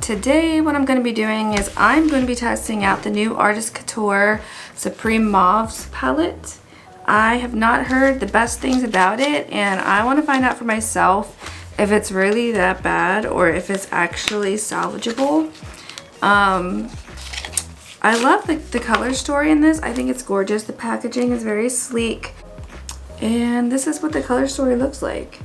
today what I'm going to be doing is I'm going to be testing out the new Artist Couture Supreme Mauves palette. I have not heard the best things about it, and I want to find out for myself if it's really that bad or if it's actually salvageable. I love the color story in this. I think it's gorgeous. The packaging is very sleek, and this is what the color story looks like.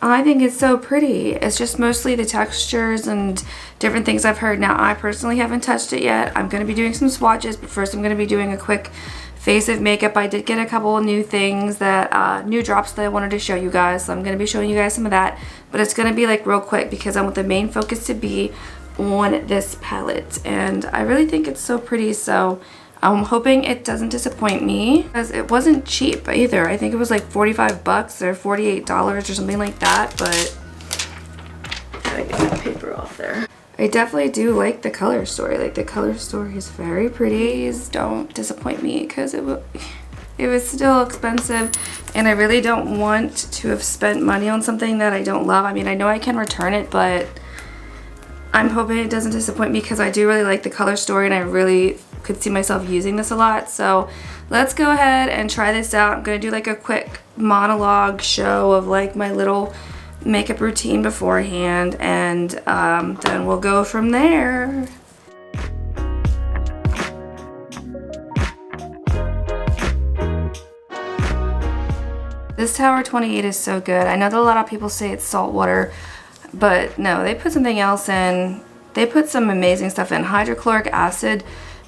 I think it's so pretty. It's just mostly the textures and different things I've heard. Now, I personally haven't touched it yet. I'm going to be doing some swatches, but first I'm going to be doing a quick face of makeup. I did get a couple of new things that, new drops that I wanted to show you guys. So I'm going to be showing you guys some of that, but it's going to be like real quick because I want the main focus to be on this palette. And I really think it's so pretty, so I'm hoping it doesn't disappoint me, because it wasn't cheap either. I think it was like 45 bucks or $48 or something like that, but gotta get that paper off there. I definitely do like the color story. Like, the color story is very pretty. Please don't disappoint me, because it was still expensive, and I really don't want to have spent money on something that I don't love. I mean, I know I can return it, but I'm hoping it doesn't disappoint me, because I do really like the color story and I really could see myself using this a lot. So let's go ahead and try this out. I'm going to do like a quick monologue show of like my little makeup routine beforehand, and then we'll go from there. This Tower 28 is so good. I know that a lot of people say it's salt water, but no, they put something else in. They put some amazing stuff in. Hydrochloric acid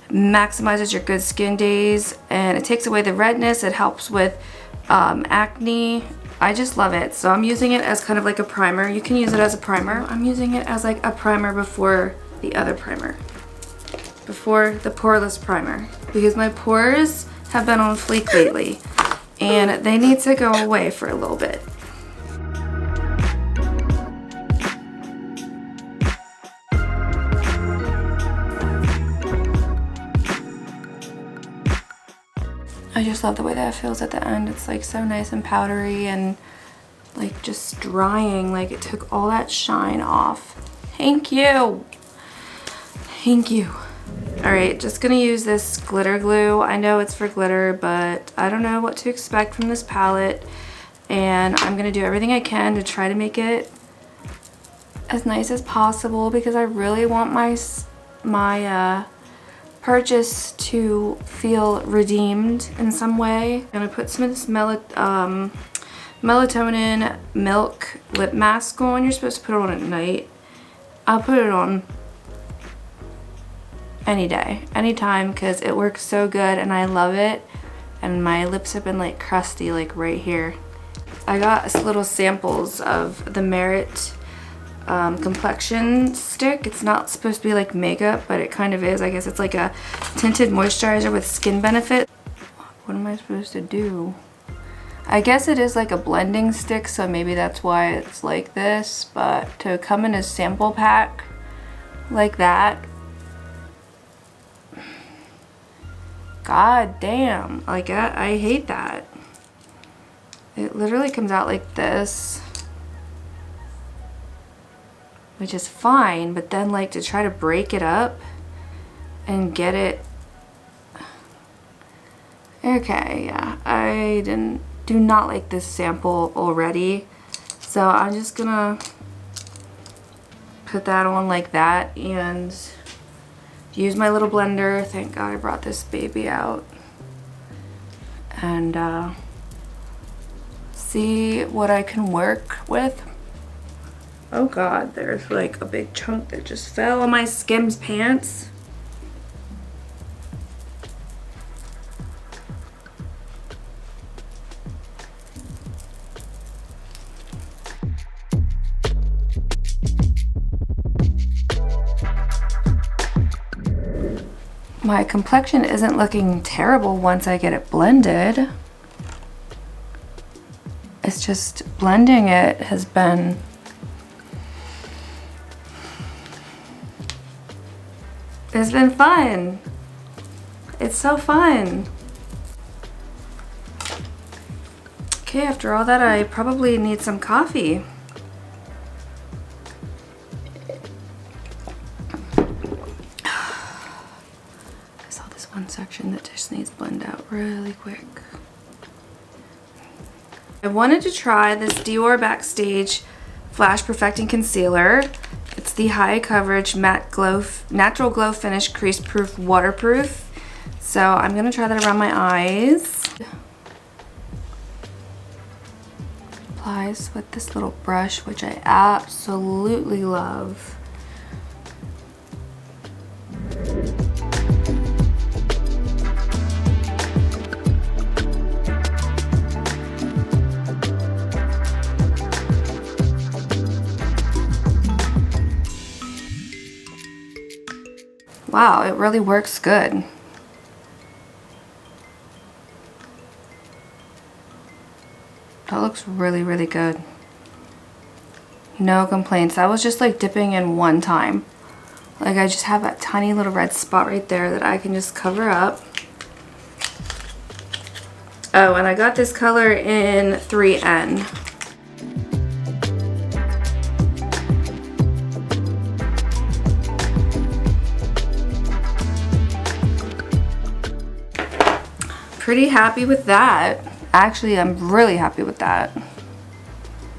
maximizes your good skin days, and it takes away the redness. It helps with acne. I just love it. So I'm using it as kind of like a primer. You can use it as a primer. I'm using it as like a primer before the other primer, before the poreless primer, because my pores have been on fleek lately and they need to go away for a little bit. I just love the way that it feels at the end. It's like so nice and powdery and like just drying. Like, it took all that shine off. Thank you. Thank you. All right, just gonna use this glitter glue. I know it's for glitter, but I don't know what to expect from this palette. And I'm gonna do everything I can to try to make it as nice as possible, because I really want my purchase to feel redeemed in some way. I'm gonna put some of this melatonin milk lip mask on. You're supposed to put it on at night. I'll put it on any day, anytime, because it works so good and I love it. And my lips have been like crusty, like right here. I got little samples of the Merit complexion stick. It's not supposed to be like makeup, but it kind of is. I guess it's like a tinted moisturizer with skin benefit. What am I supposed to do? I guess it is like a blending stick, so maybe that's why it's like this. But to come in a sample pack like that, god damn, like I hate that. It literally comes out like this, which is fine, but then like to try to break it up and get it. Okay, yeah, I do not like this sample already, so I'm just gonna put that on like that and use my little blender. Thank God I brought this baby out, and see what I can work with. Oh god, there's like a big chunk that just fell on my Skims pants. My complexion isn't looking terrible once I get it blended. It's just blending it has been It's been fun. It's so fun. Okay, after all that, I probably need some coffee. one section that just needs to blend out really quick. I wanted to try this Dior Backstage Flash Perfecting Concealer. It's the high coverage matte glow, natural glow finish, crease proof, waterproof. So I'm gonna try that around my eyes. Applies with this little brush, which I absolutely love. Wow, it really works good. That looks really, really good. No complaints. That was just like dipping in one time. Like I just have that tiny little red spot right there that I can just cover up. Oh, and I got this color in 3N. Pretty happy with that. Actually, I'm really happy with that.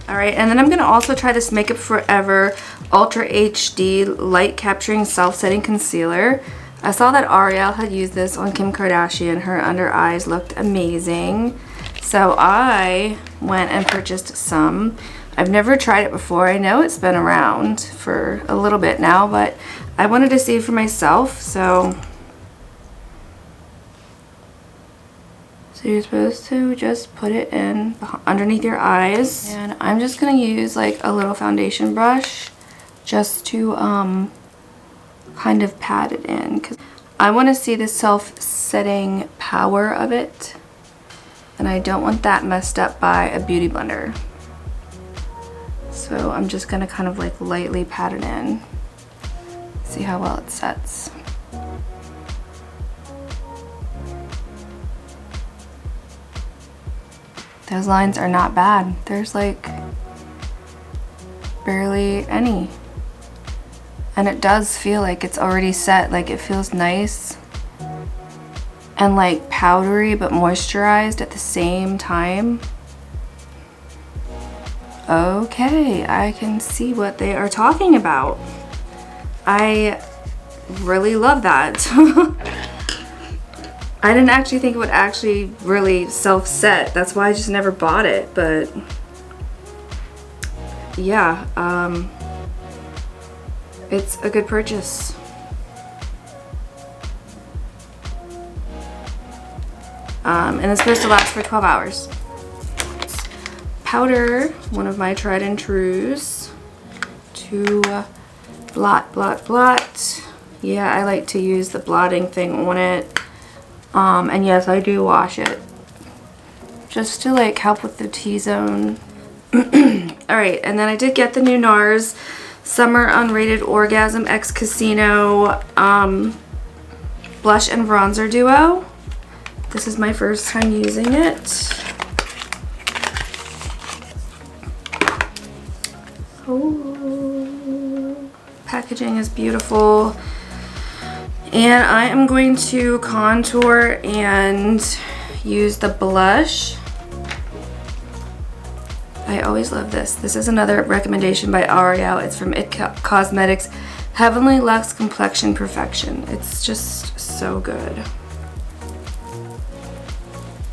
Alright, and then I'm going to also try this Makeup Forever Ultra HD Light Capturing Self-Setting Concealer. I saw that L'Oreal had used this on Kim Kardashian. Her under eyes looked amazing. So I went and purchased some. I've never tried it before. I know it's been around for a little bit now, but I wanted to see it for myself, so you're supposed to just put it in underneath your eyes. And I'm just going to use like a little foundation brush just to kind of pat it in, because I want to see the self-setting power of it. And I don't want that messed up by a beauty blender. So I'm just going to kind of like lightly pat it in. See how well it sets. Those lines are not bad. There's like barely any. And it does feel like it's already set. Like it feels nice and like powdery but moisturized at the same time. Okay, I can see what they are talking about. I really love that. I didn't actually think it would actually really self-set. That's why I just never bought it, but yeah, it's a good purchase. And it's supposed to last for 12 hours. Powder, one of my tried and trues, to blot, blot, blot. Yeah, I like to use the blotting thing on it. And yes, I do wash it just to like help with the T-zone. Alright, and then I did get the new NARS Summer Unrated Orgasm X Casino Blush and Bronzer Duo. This is my first time using it. Oh, packaging is beautiful. And I am going to contour and use the blush. I always love this. This is another recommendation by L'Oreal. It's from It Cosmetics Heavenly Luxe Complexion Perfection. It's just so good.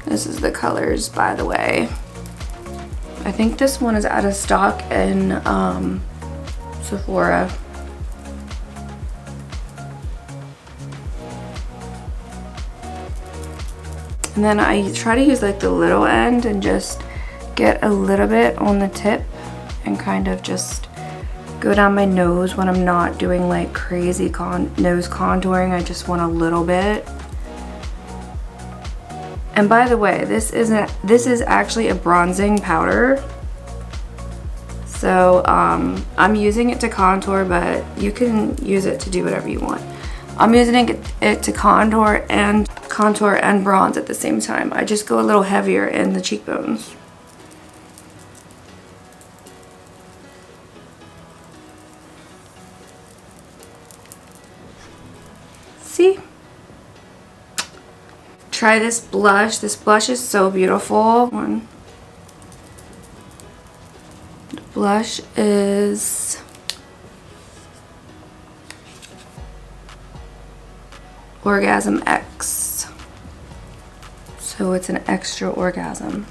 This is the colors, by the way. I think this one is out of stock in Sephora. And then I try to use like the little end and just get a little bit on the tip and kind of just go down my nose when I'm not doing like crazy nose contouring. I just want a little bit. And by the way, this is actually a bronzing powder. So I'm using it to contour, but you can use it to do whatever you want. I'm using it to contour and bronze at the same time. I just go a little heavier in the cheekbones. See? try this blush. This blush is so beautiful. The blush is Orgasm X. So it's an extra orgasm.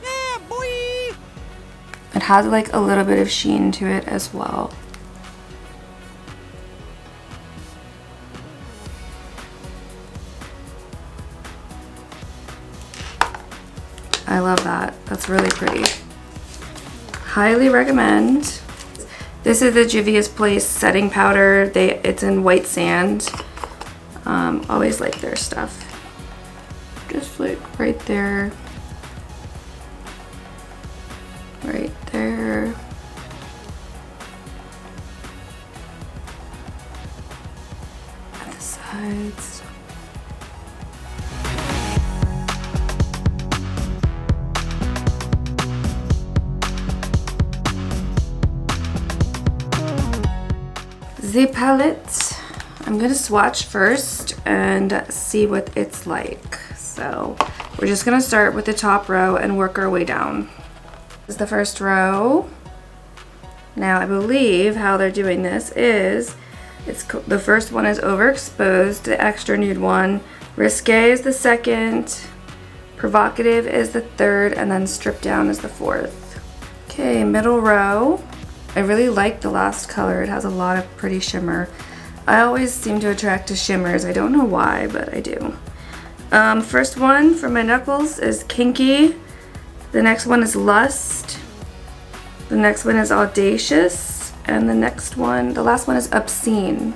Yeah, boy. It has like a little bit of sheen to it as well. I love that. That's really pretty. Highly recommend. This is the Juvia's Place setting powder. It's in white sand. Always like their stuff. Just like right there. Right there. At the sides. The palette, I'm gonna swatch first and see what it's like. So we're just gonna start with the top row and work our way down. This is the first row. Now I believe how they're doing this is, the first one is Overexposed, the extra nude one. Risque is the second, Provocative is the third, and then Stripped Down is the fourth. Okay, middle row. I really like the last color. It has a lot of pretty shimmer. I always seem to attract to shimmers. I don't know why, but I do. First one for my knuckles is Kinky. The next one is Lust. The next one is Audacious. And the last one is Obscene.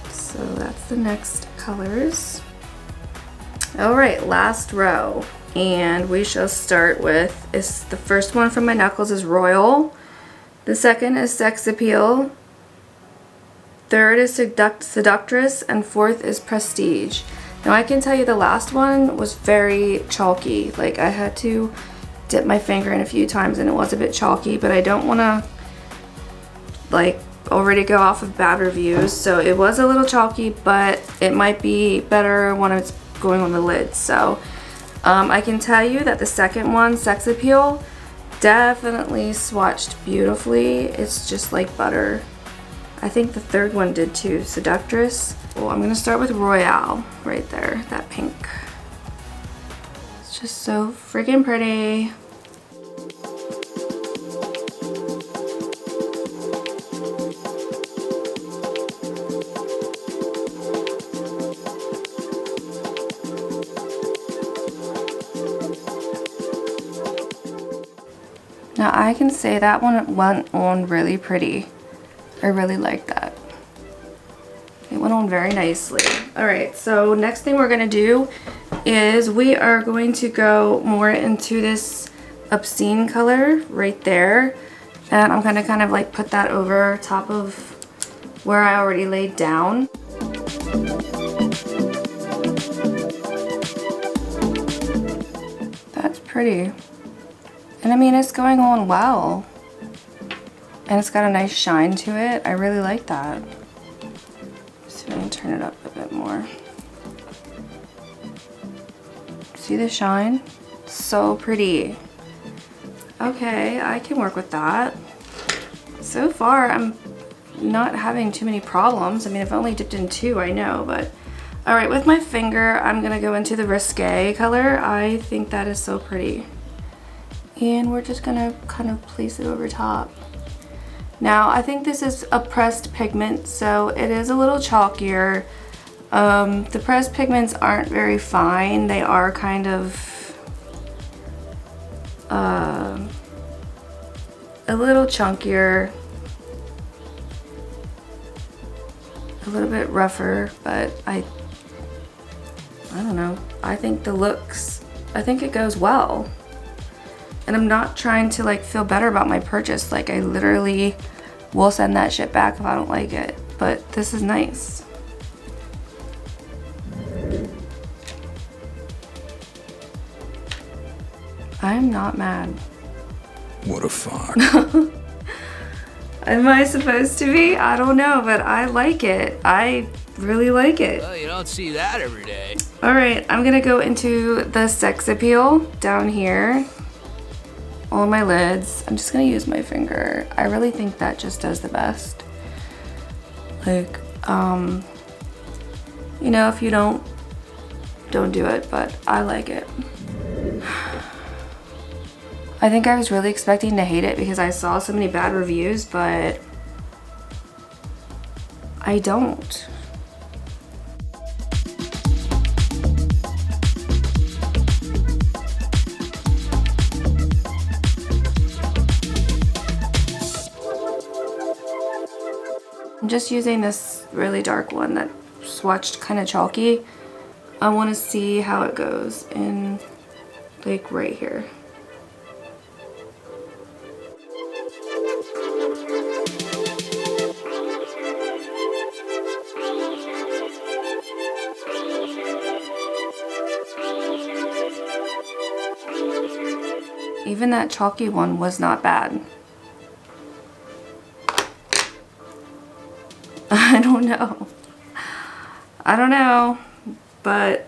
So that's the next colors. All right, last row. And we shall start with, the first one from my knuckles is Royal. The second is Sex Appeal. Third is Seductress. And fourth is Prestige. Now I can tell you the last one was very chalky. Like I had to dip my finger in a few times and it was a bit chalky, but I don't want to like already go off of bad reviews. So it was a little chalky, but it might be better when it's going on the lid. So I can tell you that the second one, Sex Appeal, definitely swatched beautifully. It's just like butter. I think the third one did too, Seductress. Well, I'm gonna start with Royale right there, that pink. It's just so freaking pretty. Now I can say that one went on really pretty. I really like that. It went on very nicely. Alright, so next thing we're going to do is we are going to go more into this Obscene color right there. And I'm going to kind of like put that over top of where I already laid down. That's pretty. And I mean, it's going on well. And it's got a nice shine to it. I really like that. So I'm gonna turn it up a bit more. See the shine? So pretty. Okay, I can work with that. So far, I'm not having too many problems. I mean, I've only dipped in 2, I know, but. All right, with my finger, I'm gonna go into the Risque color. I think that is so pretty. And we're just gonna kind of place it over top. Now, I think this is a pressed pigment, so it is a little chalkier. The pressed pigments aren't very fine. They are kind of a little chunkier, a little bit rougher, but I don't know. I think I think it goes well. And I'm not trying to like feel better about my purchase. Like I literally will send that shit back if I don't like it. But this is nice. I'm not mad. What a fuck. Am I supposed to be? I don't know, but I like it. I really like it. Well, you don't see that every day. All right, I'm gonna go into the Sex Appeal down here on my lids. I'm just gonna use my finger. I really think that just does the best. Like, you know, if you don't do it, but I like it. I think I was really expecting to hate it because I saw so many bad reviews, but I don't. I'm just using this really dark one that swatched kind of chalky. I want to see how it goes in like right here. Even that chalky one was not bad. I don't know. I don't know, but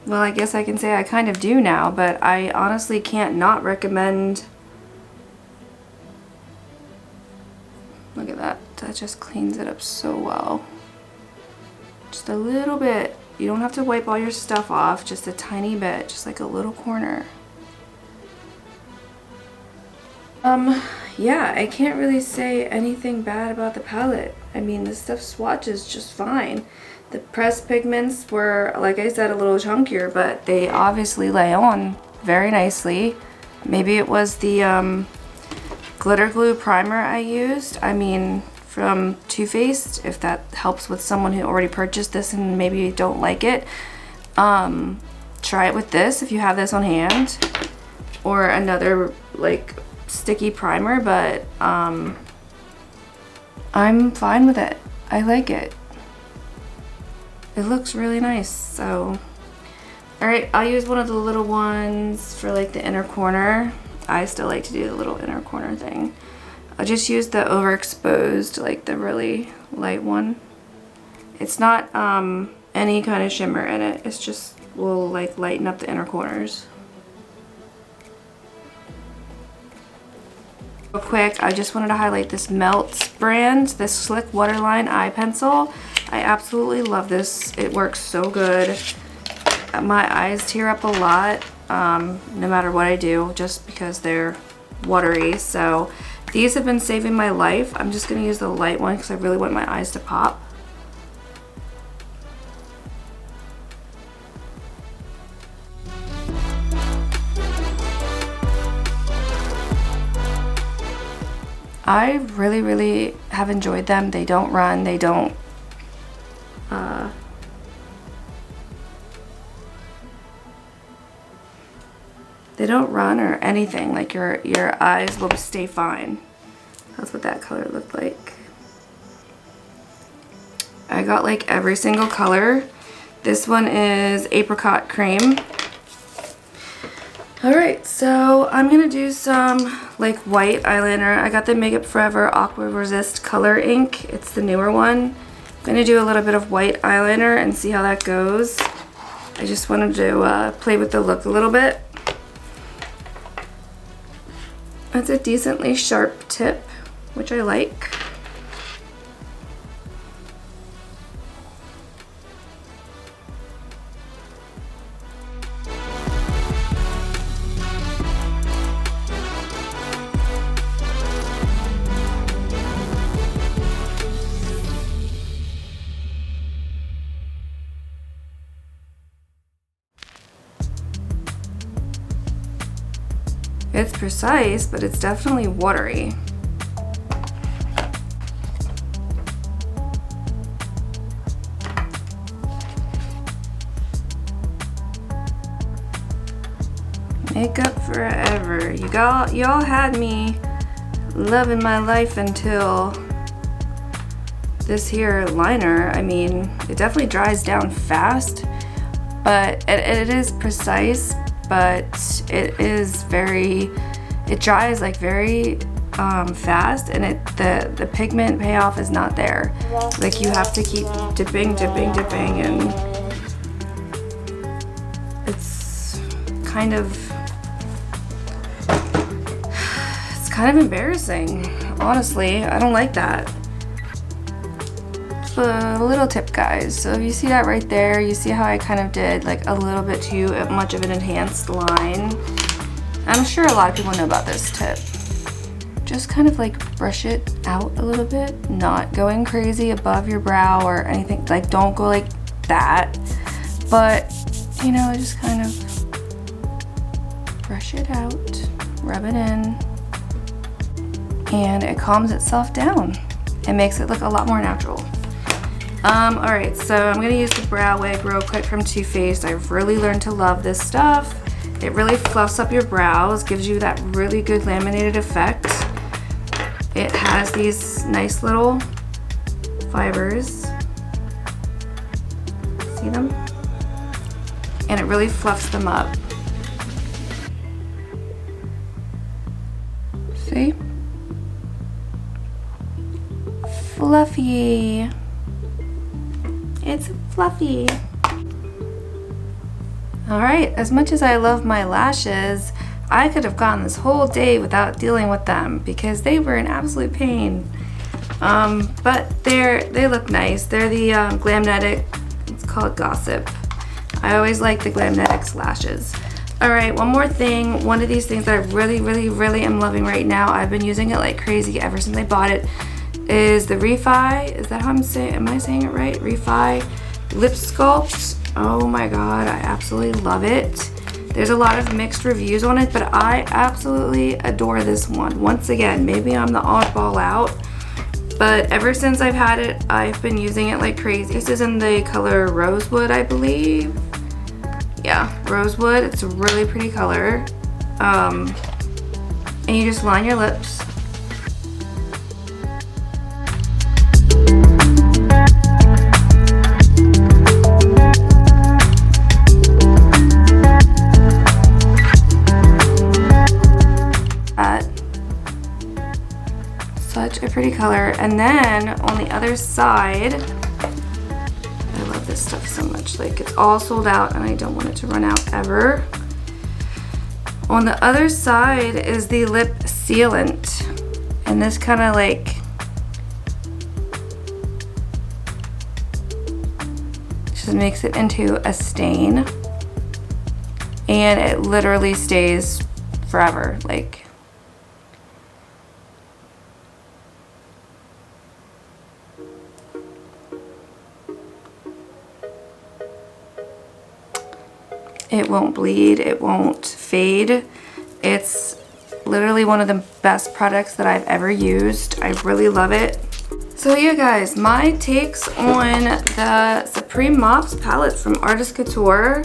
well, I guess I can say I kind of do now, but I honestly can't not recommend. Look at that. That just cleans it up so well. Just a little bit. You don't have to wipe all your stuff off, just a tiny bit, just like a little corner. Yeah, I can't really say anything bad about the palette. I mean, this stuff swatches just fine. The pressed pigments were, like I said, a little chunkier, but they obviously lay on very nicely. Maybe it was the glitter glue primer I used. I mean, from Too Faced, if that helps with someone who already purchased this and maybe don't like it. Try it with this if you have this on hand, or another like sticky primer, but I'm fine with it. I like it. It looks really nice. So alright, I'll use one of the little ones for like the inner corner. I still like to do the little inner corner thing. I'll just use the overexposed, like the really light one. It's not any kind of shimmer in it. It's just will like lighten up the inner corners. Real quick, I just wanted to highlight this Melts brand, this Slick Waterline Eye Pencil. I absolutely love this. It works so good. My eyes tear up a lot, no matter what I do, just because they're watery. So these have been saving my life. I'm just going to use the light one because I really want my eyes to pop. I really have enjoyed them. They don't run, they don't run or anything. Like your eyes will stay fine. That's what that color looked like. I got like every single color. This one is Apricot Cream. Alright, so I'm going to do some like white eyeliner. I got the Makeup Forever Aqua Resist Color Ink. It's the newer one. I'm going to do a little bit of white eyeliner and see how that goes. I just wanted to play with the look a little bit. It's a decently sharp tip, which I like. It's precise, but it's definitely watery. Makeup Forever. Y'all had me loving my life until this here liner. I mean, it definitely dries down fast, but it is precise. but it is very, it dries like very fast, and the pigment payoff is not there. Like you have to keep dipping, and it's kind of embarrassing, honestly. I don't like that. A little tip, guys. So you see that right there, you see how I kind of did like a little bit too much of an enhanced line. I'm sure a lot of people know about this tip. Just kind of like brush it out a little bit, not going crazy above your brow or anything. Like don't go like that, but you know, just kind of brush it out, rub it in, and it calms itself down. It makes it look a lot more natural. Alright, so I'm going to use the brow wig real quick from Too Faced. I've really learned to love this stuff. It really fluffs up your brows, gives you that really good laminated effect. It has these nice little fibers. See them? And it really fluffs them up. See? Fluffy. It's fluffy. Alright, as much as I love my lashes, I could have gone this whole day without dealing with them because they were an absolute pain. But they look nice. They're the Glamnetic, it's called Gossip. I always like the Glamnetics lashes. Alright, one more thing. One of these things that I really am loving right now, I've been using it like crazy ever since I bought it, is the Refi. Is that how I'm saying? Am I saying it right? Refi Lip Sculpt. Oh my god, I absolutely love it. There's a lot of mixed reviews on it, but I absolutely adore this one. Once again, maybe I'm the oddball out, but ever since I've had it, I've been using it like crazy. This is in the color Rosewood, I believe. Yeah, Rosewood. It's a really pretty color. And you just line your lips. Such a pretty color. And then on the other side, I love this stuff so much. Like, it's all sold out and I don't want it to run out ever. On the other side is the lip sealant, and this kind of like just makes it into a stain, and it literally stays forever. Like, it won't bleed, it won't fade. It's literally one of the best products that I've ever used. I really love it. So yeah guys, my takes on the Supreme Mauves palette from Artist Couture.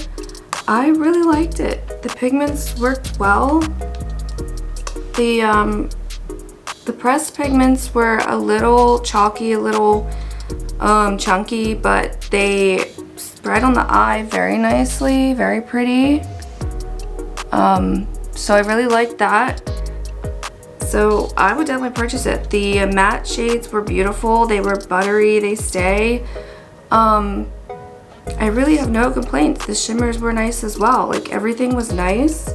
I really liked it. The pigments worked well. The pressed pigments were a little chalky, a little chunky, but they spread on the eye very nicely, very pretty. So I really liked that. So I would definitely purchase it. The matte shades were beautiful. They were buttery, they stay. I really have no complaints. The shimmers were nice as well. Like, everything was nice.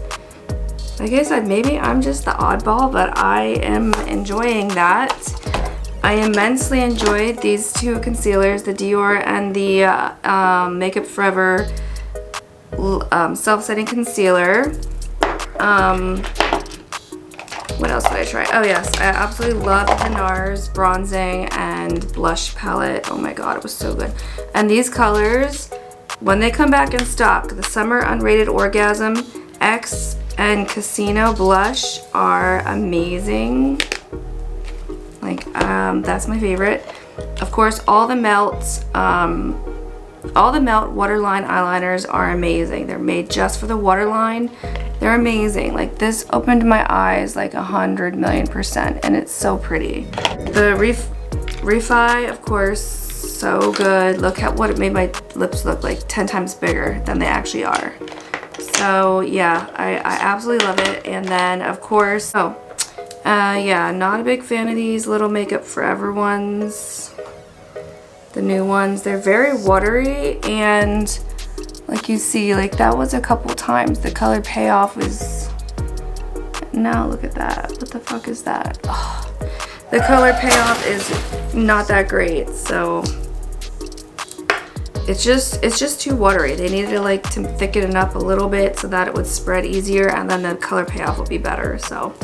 Like I said, maybe I'm just the oddball, but I am enjoying that. I immensely enjoyed these two concealers, the Dior and the Makeup Forever self-setting concealer. What else did I try? Oh yes, I absolutely love the NARS bronzing and blush palette. Oh my god, it was so good. And these colors, when they come back in stock, the Summer Unrated Orgasm X and Casino Blush are amazing. Like, that's my favorite. Of course, all the melt waterline eyeliners are amazing. They're made just for the waterline. They're amazing. Like, this opened my eyes like 100,000,000%, and it's so pretty. The Refi, of course, so good. Look at what it made my lips look like 10 times bigger than they actually are. So yeah, I absolutely love it. And then of course, yeah, not a big fan of these little Makeup Forever ones. The new ones, they're very watery, and like you see, like that was a couple times. The color payoff was, now look at that. What the fuck is that? Oh, the color payoff is not that great, so it's just too watery. They needed to like to thicken it up a little bit so that it would spread easier, and then the color payoff would be better. So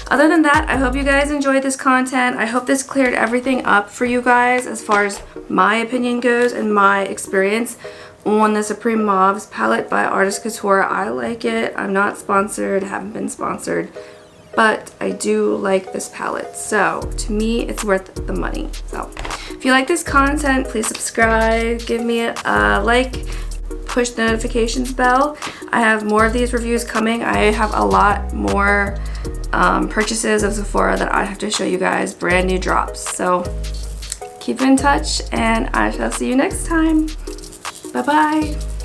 other than that, I hope you guys enjoyed this content. I hope this cleared everything up for you guys as far as my opinion goes and my experience on the Supreme Mauves palette by Artist Couture. I like it. I'm not sponsored, haven't been sponsored, but I do like this palette. So to me, it's worth the money. So if you like this content, please subscribe, give me a like, push the notifications bell. I have more of these reviews coming. I have a lot more purchases of Sephora that I have to show you guys, brand new drops. So keep in touch, and I shall see you next time. Bye bye.